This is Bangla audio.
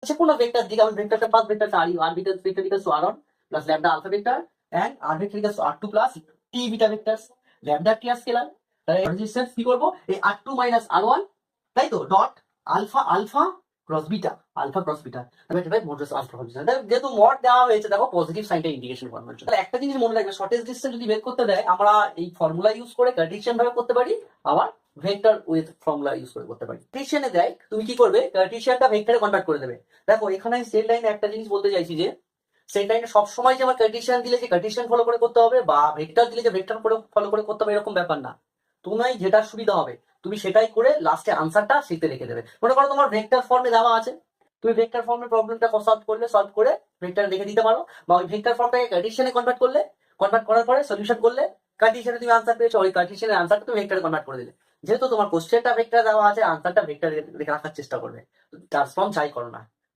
যে কোনো ভেক্টর দিকে আমি ভেক্টরটা ফার্স্ট ভেক্টরটা আর vector equals to r1 plus lambda alpha vector and r vector equals to r2 plus t beta vectors lambda T are scalar. তাহলে রেজিস্ট্যান্স কি করব, এই r2 মাইনাস r1 তাই তো dot alpha alpha cross beta alpha cross beta modulus alpha cross beta. যেহেতু মড দেওয়া হয়েছে দেখো পজিটিভ সাইনটা ইন্ডিকেশন করার জন্য। তাহলে একটা জিনিস মনে রাখবে, শর্টেজ ডিসটেন্স যদি বের করতে দেয় আমরা এই ফর্মুলা ইউজ করে কার্টেসিয়ান ভাবে করতে পারি, আবার ভেক্টর উইথ ফর্মুলা ইউজ করে করতে পারি। কার্টেসিয়ানে দেয় তুমি কি করবে, কার্টেসিয়ানটা ভেক্টরে কনভার্ট করে দেবে। দেখো এখানে স্ট্রেট লাইনে একটা জিনিস বলতে চাইছি যে স্ট্রেট লাইনে সবসময় যে আমার কার্টেসিয়ান দিলে যে কার্টেসিয়ান ফলো করে করতে হবে বা ভেক্টর দিলে যে ভেক্টর করে ফলো করে করতে হবে এরকম ব্যাপার না। তোমায় যেটা সুবিধা হবে তুমি সেটাই করে লাস্টে আনসারটা শিখতে রেখে দেবে। মনে করো তোমার ভেক্টর ফর্মে দেওয়া আছে, তুমি ভেক্টর ফর্মের প্রবলেমটা সলভ করে ভেক্টর রেখে দিতে পারো, বা ওই ভেক্টর ফর্মটাকে কার্টেসিয়ানে কনভার্ট করার পরে সলিউশন করলে কার্টেসিয়ানে তুমি আনসার পেয়েছো, ওই কার্টেসিয়ানের আনসারটা তুমি ভেক্টরে কনভার্ট করে দিলে। যেহেতু তোমার কোশ্চেনটা ভেক্টর দেওয়া আছে, আনসারটা ভেক্টর রেখে রাখার চেষ্টা করবে, ট্রান্সফর্ম যাই করো না।